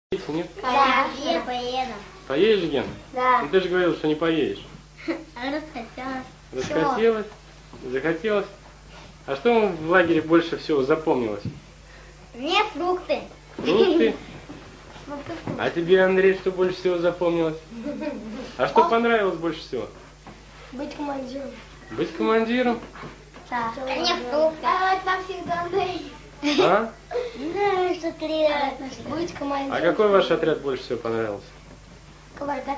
Нет? Да, я поеду. Поедешь, Ген? Да. Ну ты же говорил, что не поедешь. Расхотелось. Расхотелось? Захотелось? А что вам в лагере больше всего запомнилось? Мне фрукты. Фрукты? А тебе, Андрей, что больше всего запомнилось? А что понравилось больше всего? Быть командиром. Быть командиром? Да. Мне фрукты. А там всегда Андрей. А? Да, что ты быть командиром. А какой ваш отряд больше всего понравился? Кавардак.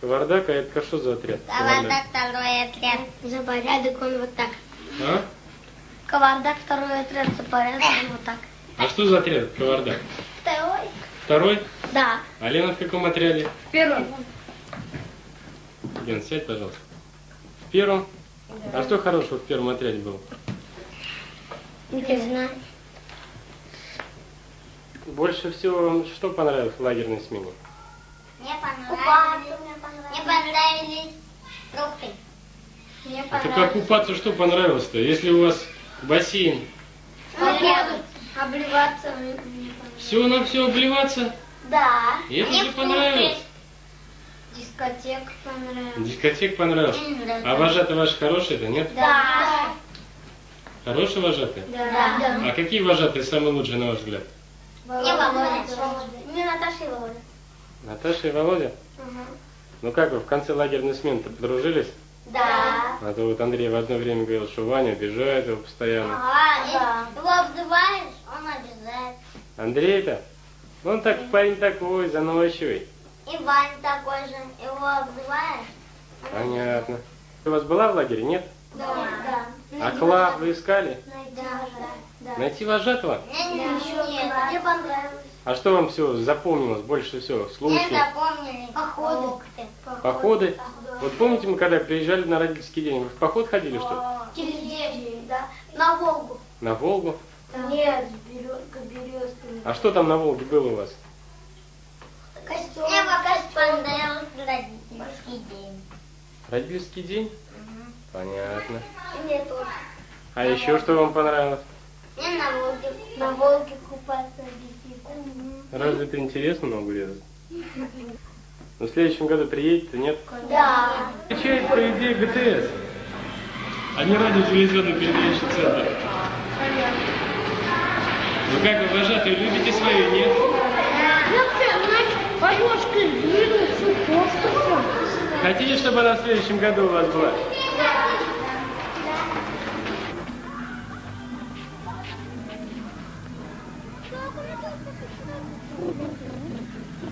Кавардак, а это что за отряд? Кавардак второй отряд. За порядок он вот так. А? Кавардак второй отряд за порядок он вот так. А что за отряд Кавардак? Второй. Второй? Да. А Лена в каком отряде? Первый. Ген, сядь, пожалуйста. В первом? Да. А что хорошего в первом отряде было? Не знаю. Больше всего вам что понравилось в лагерной смене? Мне понравились. Мне понравились фрукты. Мне А так как купаться что понравилось-то? Если у вас бассейн, Обливаться мне понравилось. все на все обливаться? Да. И это Мне тебе понравилось? Дискотека понравилась. Дискотек понравилось? Мне не нравится. А вожатые ваши хорошие-то, нет? Да. Хорошие вожатые? Да. А какие вожатые самые лучшие, на ваш взгляд? Мне Володя. Мне Наташа и Володя. Наташа и Володя? Ну как вы в конце лагерной смены-то подружились? Да. А то вот Андрей в одно время говорил, что Ваня обижает его постоянно. Ага, если его обзываешь, он обижает. Андрей-то? Он так парень такой, заносчивый. И Ваня такой же. Его обзываешь? Понятно. У вас была в лагере, нет? Да. А клад вы искали? Да. Найти вожатого? Нет, мне понравилось. А что вам все запомнилось больше всего? Мне Случаи? запомнили походы. Походы? Вот помните, мы когда приезжали на родительский день, вы в поход ходили, что ли? Через день, да. На Волгу. На Волгу? Нет, к березкам. А что там на Волге было у вас? Костюм. Мне пока понравился родительский день. Родительский день? Понятно. И мне тоже. А еще что вам понравилось? Мне на Волге купаться бесику. Разве это интересно на Волге? Но в следующем году приедете, нет? Да. Отвечает, по идее, ГТС. А не радио телевизионный передачный центр. Ну как вы, вожатые, любите свою, нет? Хотите, чтобы она в следующем году у вас была?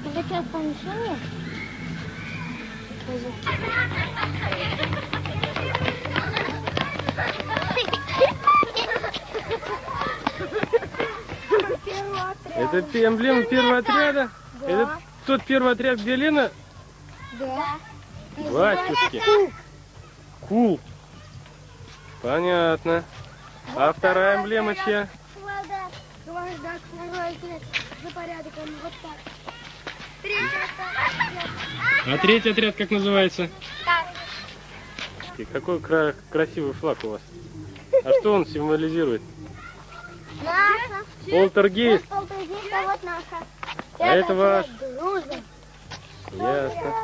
Это сейчас помещение? Это эмблема первого отряда? Да. Это тот первый отряд, где Лена? Да. Батюшки. Кул. Понятно. А вторая эмблема чья? Кавардак, второй отряд. За порядок, он вот так. А третий отряд как называется? Какой красивый флаг у вас. А что он символизирует? Наша. Полтергейст. Полтергейст, а вот наша. А это ваш. Груза. Ясно.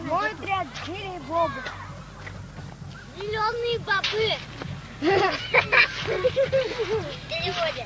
Мой отряд Джири Бобы. Зеленые бобы. Переводе.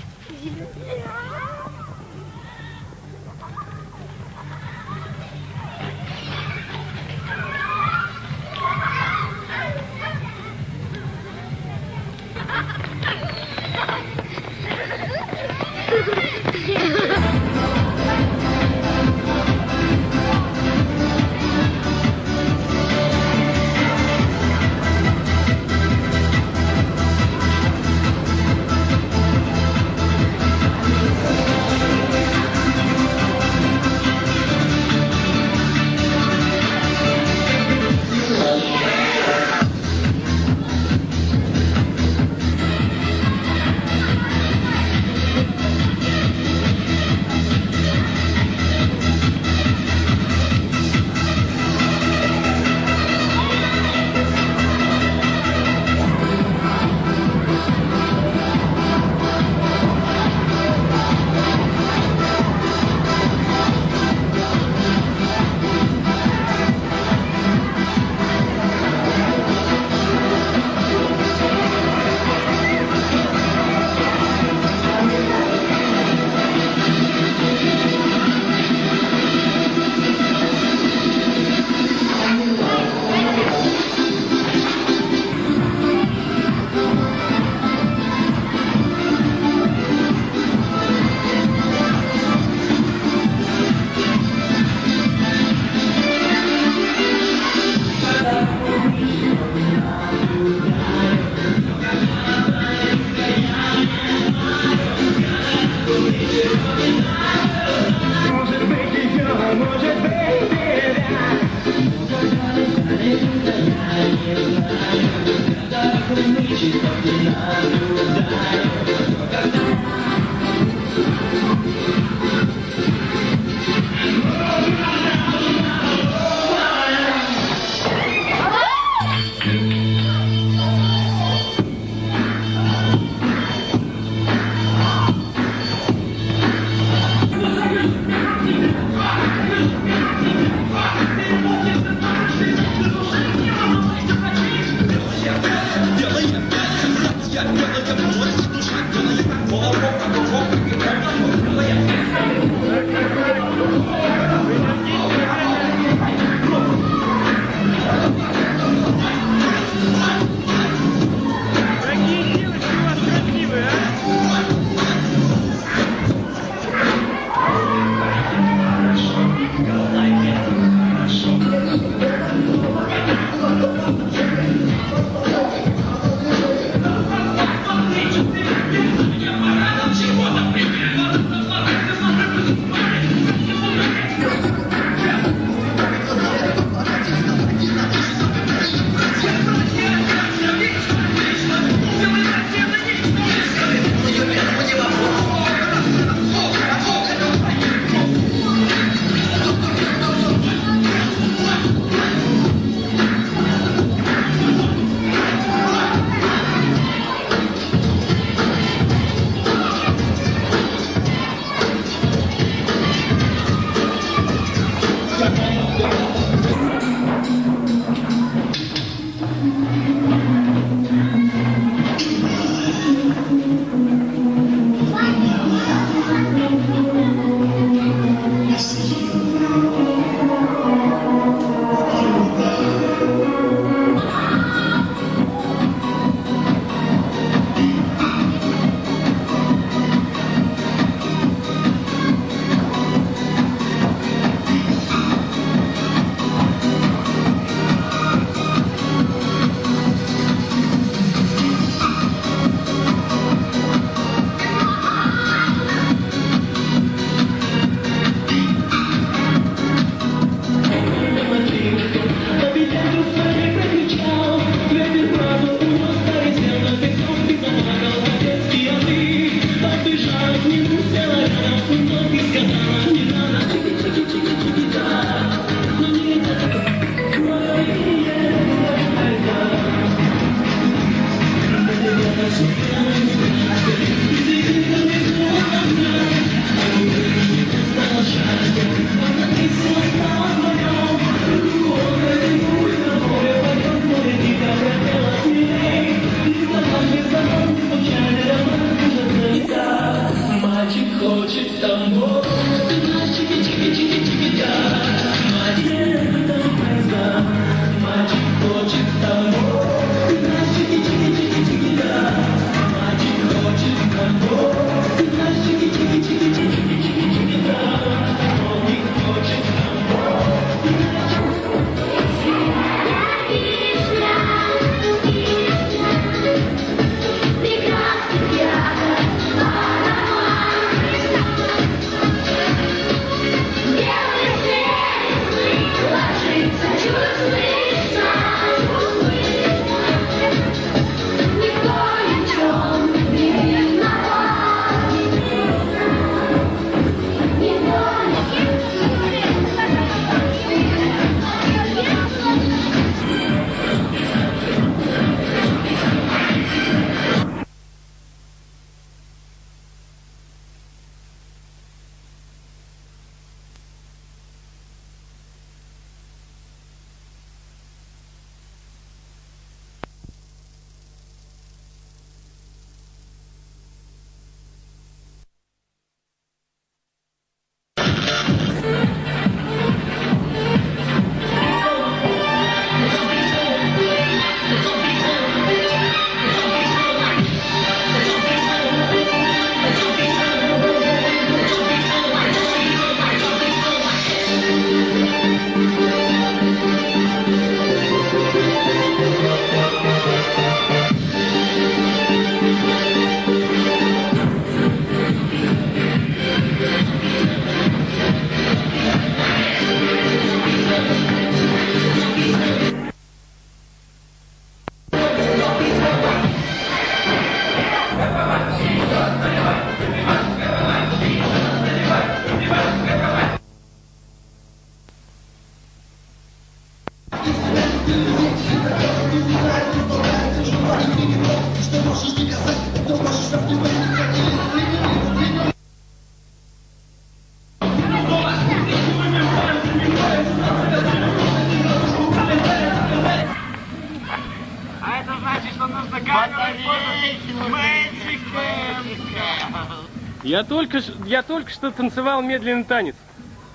Я только что танцевал медленный танец.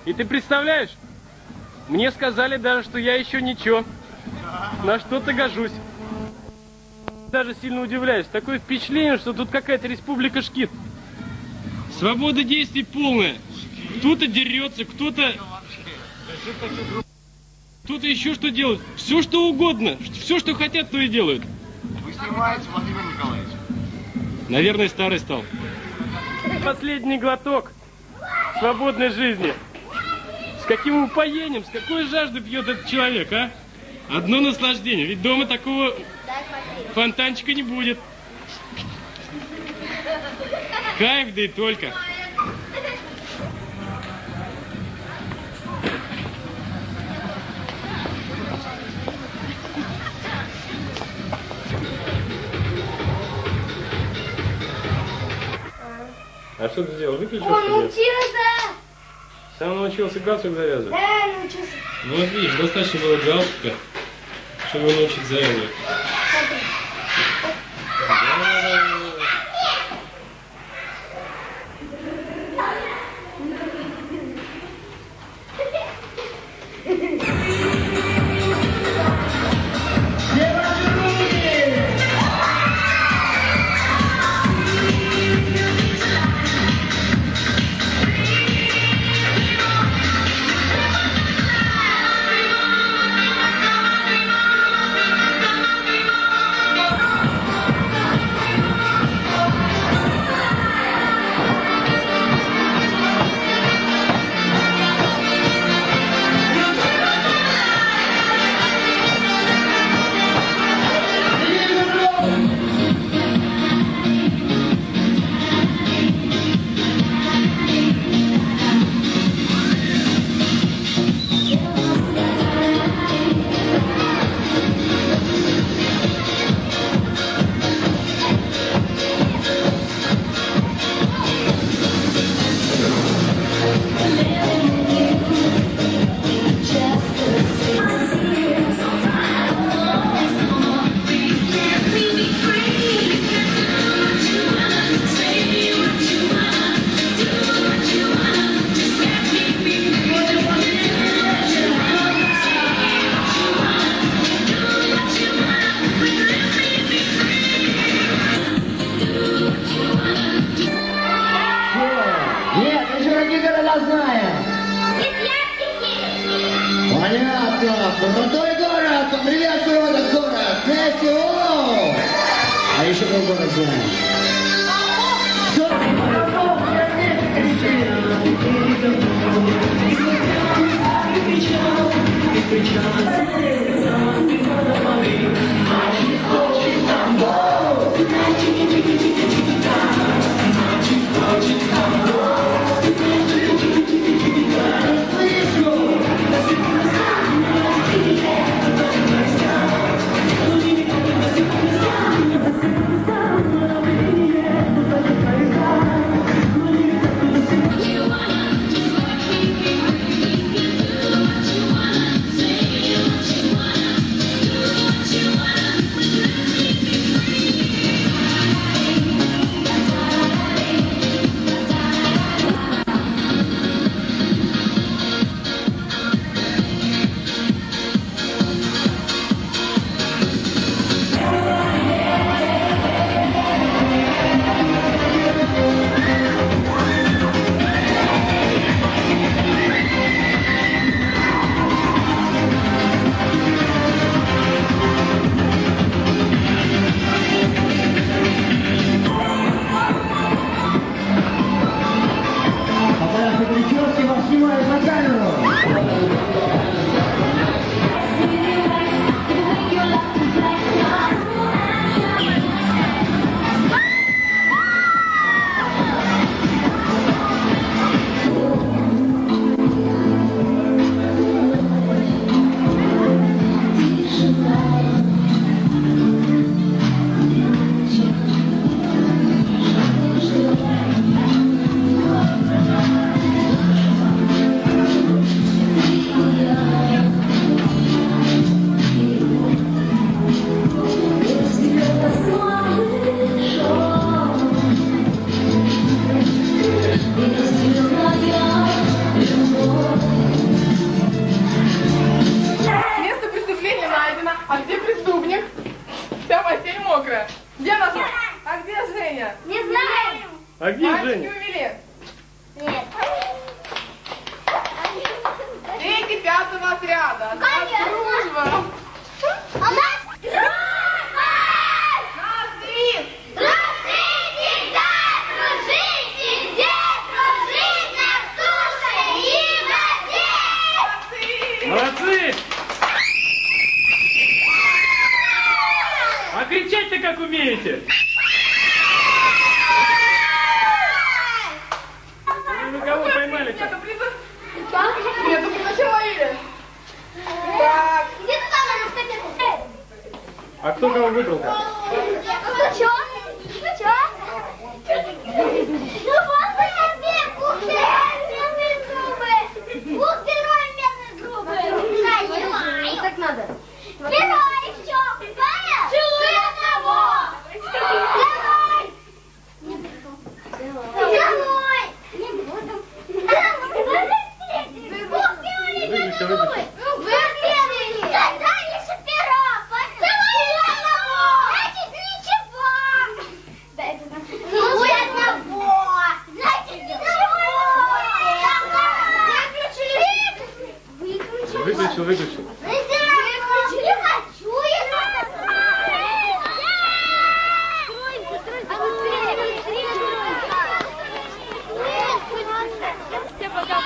И ты представляешь? Мне сказали даже, что я еще ничего. На что-то гожусь. Даже сильно удивляюсь. Такое впечатление, что тут какая-то республика Шкит. Свобода действий полная. Кто-то дерется, кто-то еще что делает. Все что угодно. Все, что хотят, то и делают. Вы снимаете, Владимир Николаевич? Наверное, старый стал. Последний глоток свободной жизни. С каким упоением, с какой жаждой пьет этот человек, а? Одно наслаждение. Ведь дома такого фонтанчика не будет. Кайф, да и только. А что ты сделал? Выключил? Он научился! Сам научился галстук завязывать? Да, научился. Ну вот видишь, достаточно было галстука, чтобы научить завязывать. Я знаю. Понятно. Крутой город. Приветствую этот город. Вместе. А еще какой город знаем. А где преступник? Вся постель мокрая. Где нашел? А где Женя? Не знаю. А где Мальчики Женя? увели. Нет. Дети 5-го отряда. От нас дружба. У нас дружба! Наш девиз. Дружите, да, дружите, где дружить на суше и в воде. Молодцы! А кричать-то как умеете? Вы кого поймали-то? Нету, зачем ловили? Так. Где ты там на раскопе? А кто кого выбрал-то? Чё? Чё? Ну вот вы опять! Ух ты, медные зубы! Ух ты, рой медные зубы! Понимаю. Так надо. Герой еще! Понял? Чуй одного! Домой! Домой! Выключи, выключи. Вы первые! Тогда еще пера! Давай одного! Значит, ничего! Чуй одного! Значит, ничего! Выключили? Выключил, выключил. Выключили? Хочу я! Все пока!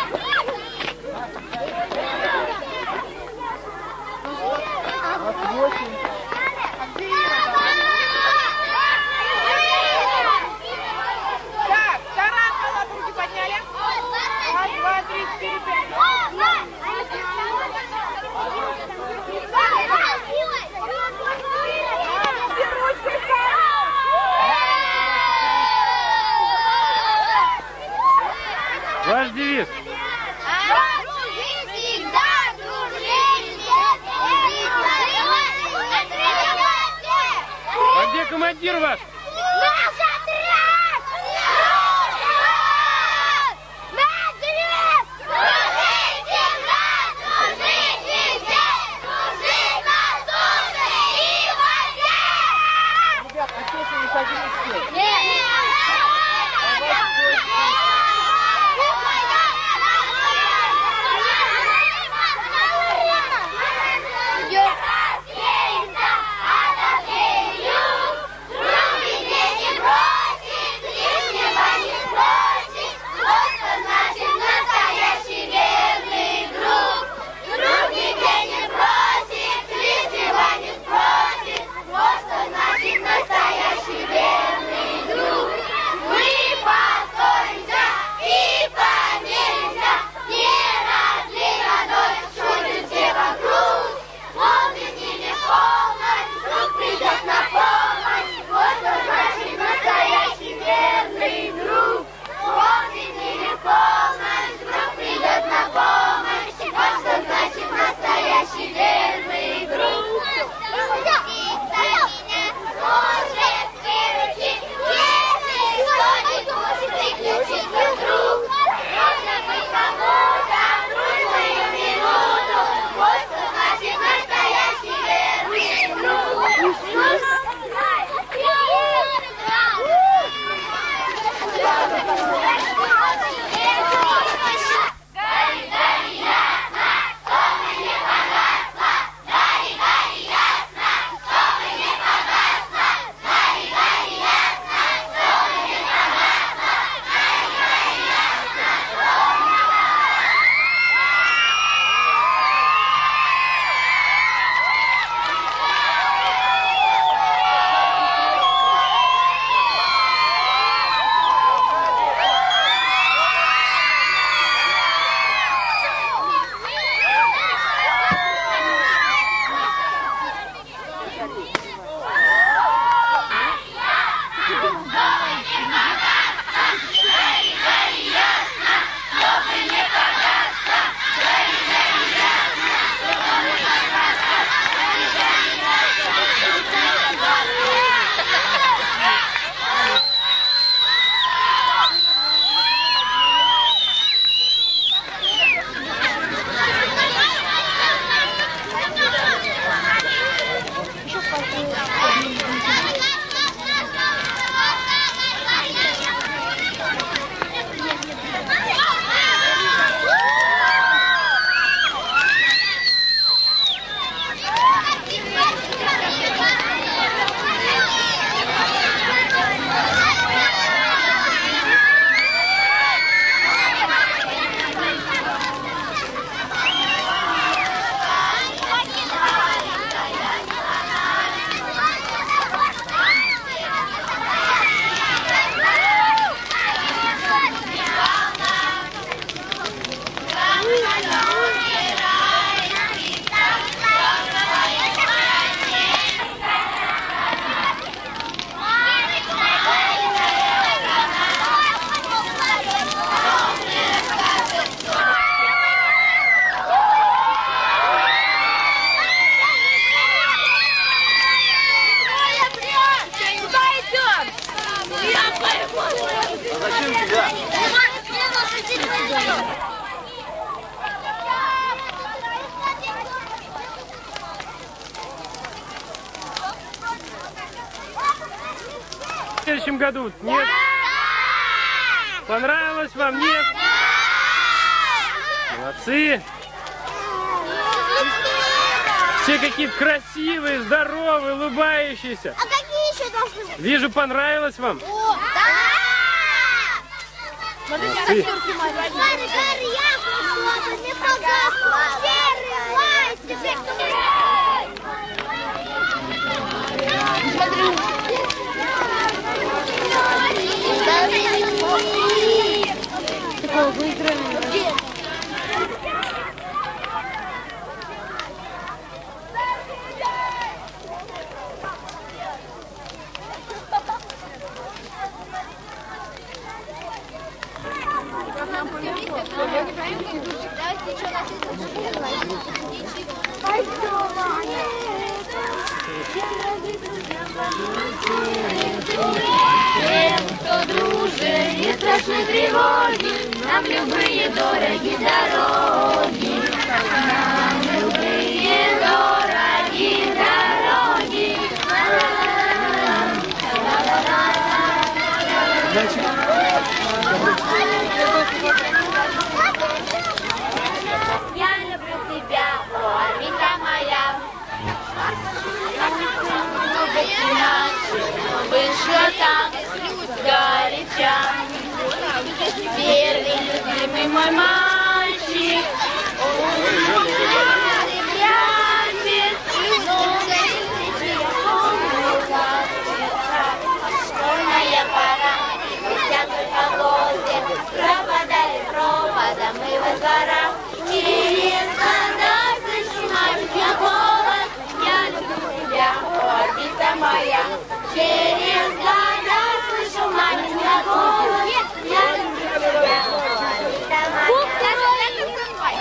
Так, Тарас, руки подняли. Раз, два, три, четыре, пять. Ваш девиз. Дружить всегда, дружить А где командир ваш? Наш отряд! Наш отряд! Дружить всегда, дружить везде, дружить на суше и в воде! Ребят, а что с ними садились? Нет! году? Нет? Понравилось вам? Нет? Молодцы! Все какие-то красивые, здоровые, улыбающиеся. А какие еще должны быть? Вижу, понравилось вам. О, да! Смотрите, Молодцы. костюмки мои. Гори, я пошла, не погасла. Серый лайт, теперь Такого выиграли. Кто дружит, не страшны тревоги, нам любые дороги дороги. Нам любые дороги дороги. Я люблю тебя, орбита моя. Любит иначе, вышло так, горяча. Первый любимый мой мальчик, он школьная пора, вся только годы, пропадали провода мы во дворах. Через года слышу мамин голос, я люблю тебя, орбита моя. Через года слышу мамин голос, я люблю тебя, орбита моя.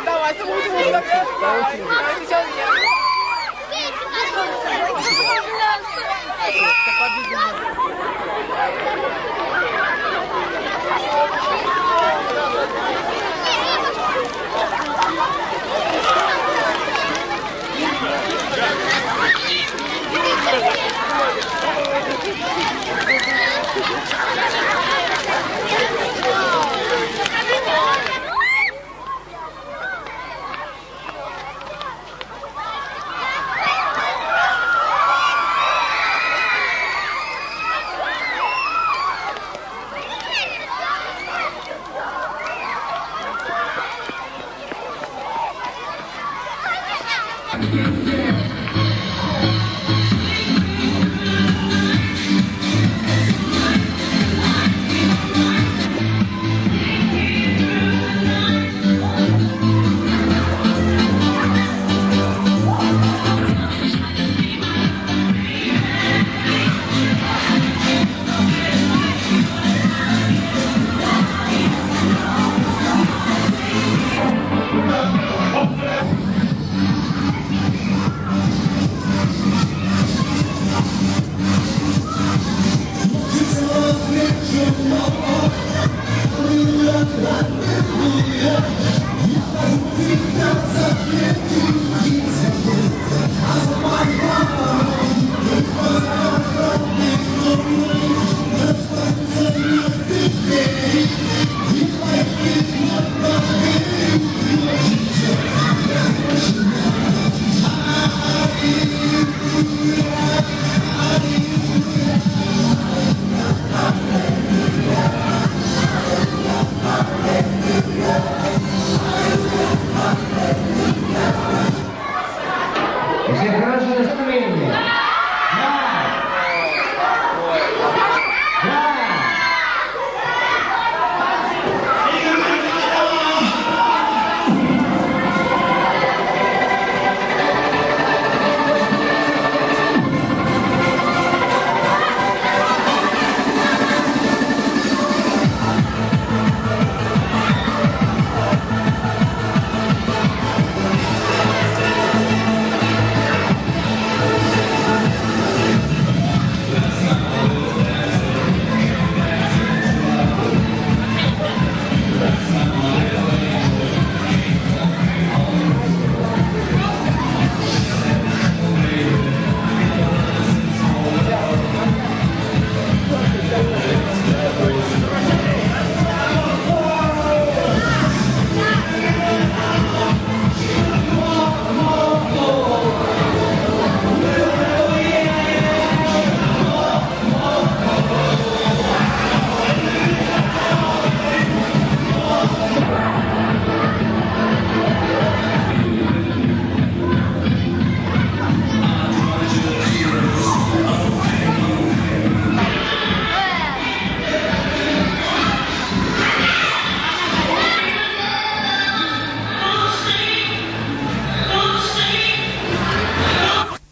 Давай, У всех хорошее настроение. Да.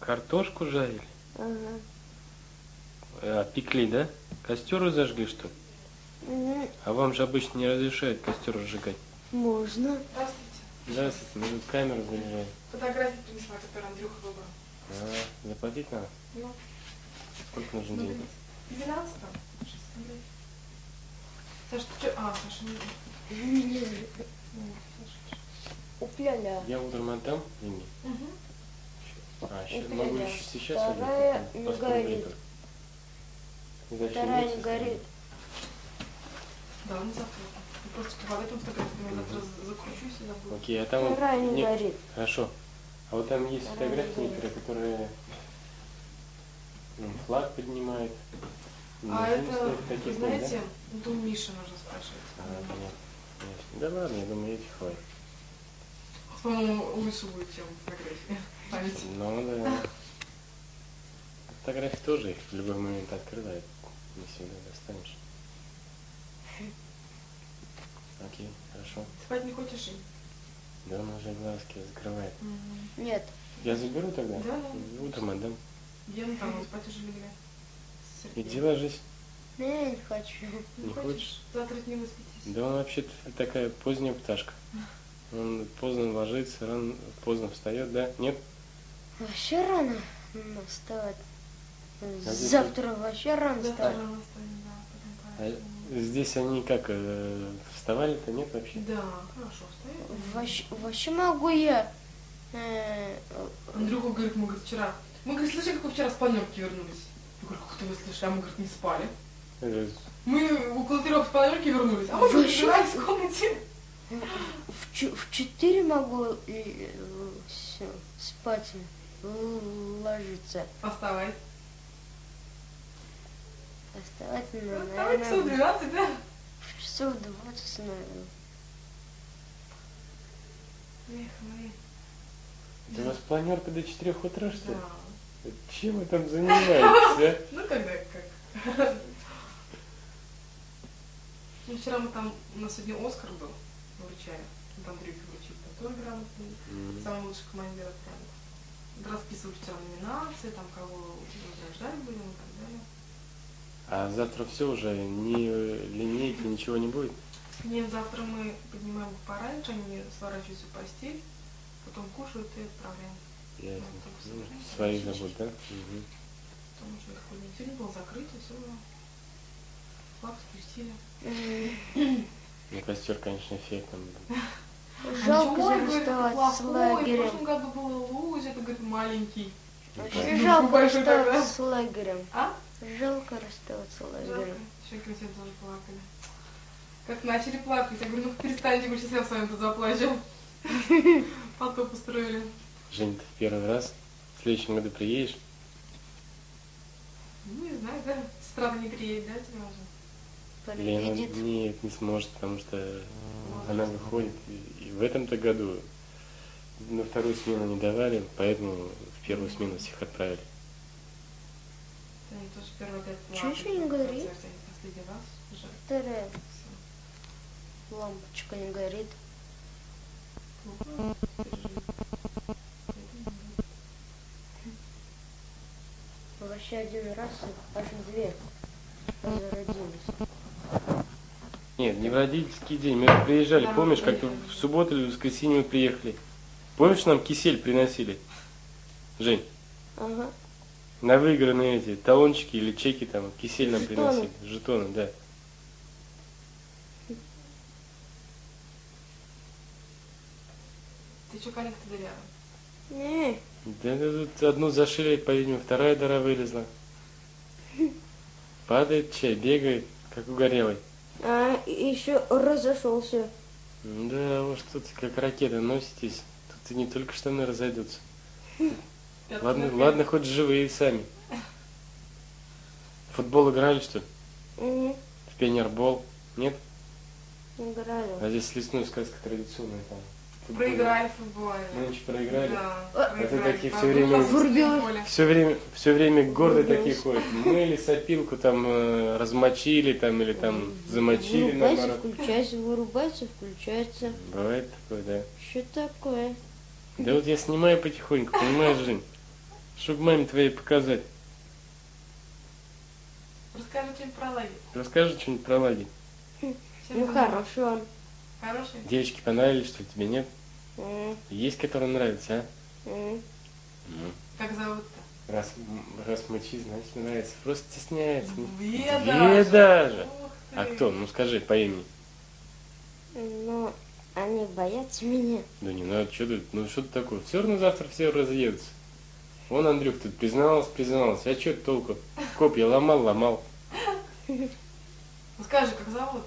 Картошку жарили? А, пекли, да? Костер разожгли, что ли? А вам же обычно не разрешают костер разжигать. Можно. Здравствуйте. Здравствуйте, мы тут камеру заряжаем. Фотографию принесла, которую Андрюха выбрал. А, заплатить надо? Ну, Сколько нужно денег? 12 там. 6 рублей. Саша, ты что? А, Саша, не... Упляля. Я утром отдам деньги? Угу. А, Это могу я. еще сейчас Вторая отдать? не Постольку горит. литр. Зачем Вторая не месяц? горит. Да, не запомнил. Просто по этом фотографии я завтра закручусь и забуду. Окей, а там вот Вторая не горит. Хорошо. А вот там есть Вторая фотографии не некоторые, которые флаг поднимают. А Внизу это, стоят вы такие, знаете, да? это у Миши нужно спрашивать. А, понятно. Ясно. Да ладно, я думаю, этих хватит. По-моему, лучше будет, чем фотографии. Память. Ну да. Фотографии тоже их в любой момент открывают. Не всегда достанешь. Окей, хорошо. Спать не хочешь? Да он уже глазки закрывает. Нет. Я заберу тогда? Да, да. Утром отдам. Гена там спать уже легли. Иди ложись. Я не хочу. Не хочешь? Завтра не выспитесь. Да он вообще-то такая поздняя пташка. Он поздно ложится, рано, поздно встает, да? Нет? Вообще рано вставать. здесь Завтра вообще рано Завтра вставать. рано встанем, да, потом А поедем. здесь они как, вставали-то нет вообще? Да, хорошо, встаем. Вообще могу я. Андрюха говорит, мы, говорит, вчера... Мы, говорит, слышали, как вы вчера с планерки вернулись? Я говорю, как ты вы слышали? А мы, говорит, не спали. Э, Мы около 3 с планерки вернулись, а мы Вообще? разбирались в комнате. В 4 могу всё, спать, ложиться. Оставай. Оставать надо, Оставай часов наверное, 12, да? в часов 20, наверное. Эх, мы... У вас планерка до 4 утра, что ли? Да. Чем вы там занимаетесь, Ну, когда как. Ну, вчера мы там, у нас сегодня Оскар был, вручали. Там Андрюхе вручили, там тоже грамотный, самый лучший командир отряда. Расписывали вчера номинации, там кого награждали будем и так далее. А завтра все уже, ни линейки, ничего не будет? Нет, завтра мы поднимаем их пораньше, они сворачиваются в постель, потом кушают и отправляем. Ясно. автобус. Ну, свои забудь, да? Угу. Потому что их поднять. Сегодня было закрыто, все было. Флаг спустили. Ну, костер, конечно, эффектным был. Жалко Ой, говорит, расставаться с плохой, в лагерем. прошлом году было луз, это, говорит, маленький. Вообще Ну, жалко большой тогда. расставаться с лагерем. А? Жалко расставаться с лагерем. Щеки все тоже плакали. Как начали плакать, я говорю, ну перестаньте, говорю, сейчас я с вами тут заплачу. Потоп устроили. Жень, ты в первый раз? В следующем году приедешь? Ну, не знаю, да? Сестра не приедет, да, тебя уже? Лена Приедет. нет, не сможет, потому что она выходит. И в этом-то году на вторую смену не давали, поэтому в первую смену всех отправили. Они тоже первый год Чё ещё не говорит? Последний раз уже. Вторая лампочка не горит. Вообще один раз и аж две разродились. Нет, не в родительский день. Мы приезжали, помнишь, как в субботу или в воскресенье мы приехали? Помнишь, нам кисель приносили? Жень, Ага. на выигранные эти талончики или чеки там, кисель нам Жетоны. приносили. Жетоны, да. Ты что, конек доверяла? Не, Да, тут одну зашили, по-видимому, вторая дыра вылезла. Падает чай, бегает, как угорелый. а еще разошелся. Да, уж тут как ракеты носитесь. Тут и не только штаны разойдутся. Ладно, хоть живые сами. В футбол играли, что ли? Угу. В пионербол? Нет? Играли. А здесь лесную сказку традиционная там. Футбол. Проиграли футбольно. Нынче проиграли? Да, Это проиграли. такие По все время- одному поле. Все время гордые Врубились. такие ходят. Мы или сопилку там размочили, там, или там замочили, Вырубается, наоборот. включается, вырубается, включается. Бывает такое, да. Что такое? Да вот я снимаю потихоньку, понимаешь, Жень? Чтобы маме твоей показать. Расскажи что-нибудь про лагерь. Расскажи что-нибудь про лагерь. Чем Ну ты хорошо. занималась? Хороший? Девочки понравились, что ли, тебе нет? М, Есть, которые нравятся, а? м. Ну, Как зовут-то? раз мочи, значит нравится. Просто стесняется. Две Две даже. Ух ты. А кто? Ну скажи по имени. Ну, они боятся меня. Да не надо, что ты, ну что ты такое? Все равно завтра все разъедутся. Вон Андрюх тут призналась. А что толку? Копья ломал. Ну скажи, как зовут?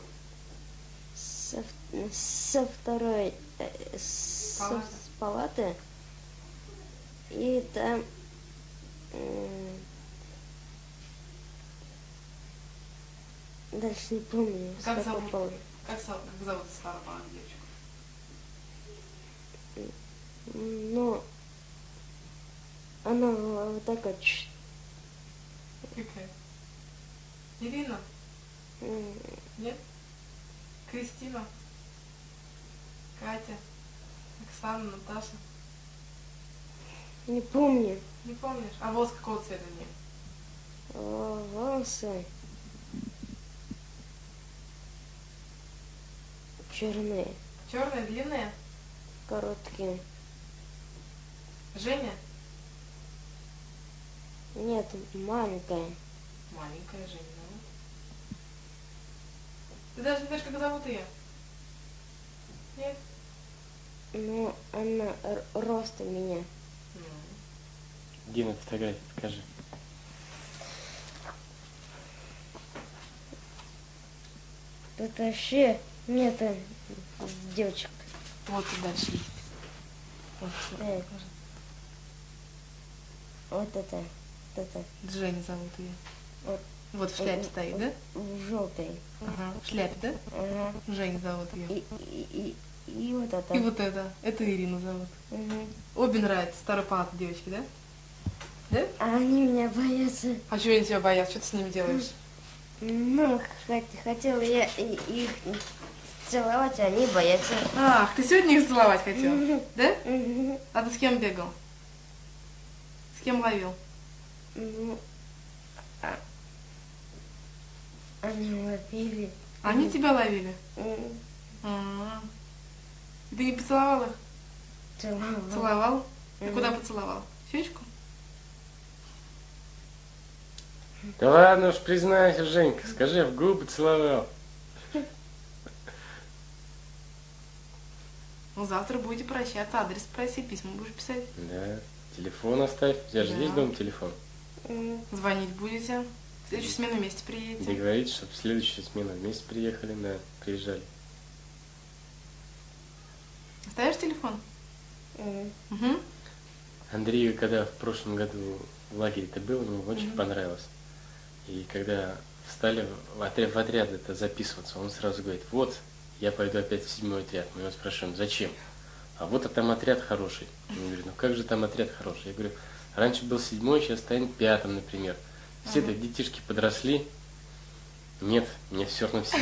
Со второй Палаты. с палаты. И там дальше не помню. с Как какой зовут? палаты. Как зовут старую палату девочку? Ну, она вот такая. Какая? Ирина? М, Нет? Кристина? Катя? Оксана? Наташа? Не помню. Не помнишь? А волос какого цвета у нее? Волосы черные, Черная, длинная? короткие. Женя? Нет, маленькая. Маленькая Женя зовут. Ты даже не знаешь, как зовут ее? Нет? Ну, она роста меня. Где на фотографии, покажи. Тут вообще нет девочек. Вот и дальше есть. Вот, Э. Вот это. Женя зовут ее. Вот. Вот в шляпе стоит, да? В желтой. Ага. В шляпе, да? Ага. Женя зовут ее. И вот это. И вот это Ирину зовут. Мгм. Обе нравятся, старой палаты девочки, да? Да? А они меня боятся. А чего они тебя боятся? Что ты с ними делаешь? Ну, хотела я их целовать, а они боятся. Ах, ты сегодня их целовать хотел, да? Мгм. А ты с кем бегал? С кем ловил? Ну, они ловили. Они тебя ловили? М, А. Ты не поцеловал их? Целовал. Целовал? И Мгм. куда поцеловал? В щечку? Да ладно уж, признайся, Женька, скажи, в губы целовал. Ну, завтра будете прощаться, адрес спроси, письма будешь писать. Да, телефон оставь, у тебя же Да. есть дома телефон. М, Звонить будете. В следующую смену вместе приедете. Договоритесь, чтобы в следующую смену вместе приехали, да, приезжали. Оставишь телефон? м. Угу. Андрею, когда в прошлом году в лагере-то был, ему очень понравилось. И когда встали в отряд это записываться, он сразу говорит, вот, я пойду опять в 7-й отряд. Мы его спрашиваем, зачем? А вот там отряд хороший. Он говорит, ну как же там отряд хороший? Я говорю, Раньше был 7-й, сейчас станет 5-м, например. Все-то детишки подросли. Нет, мне все равно все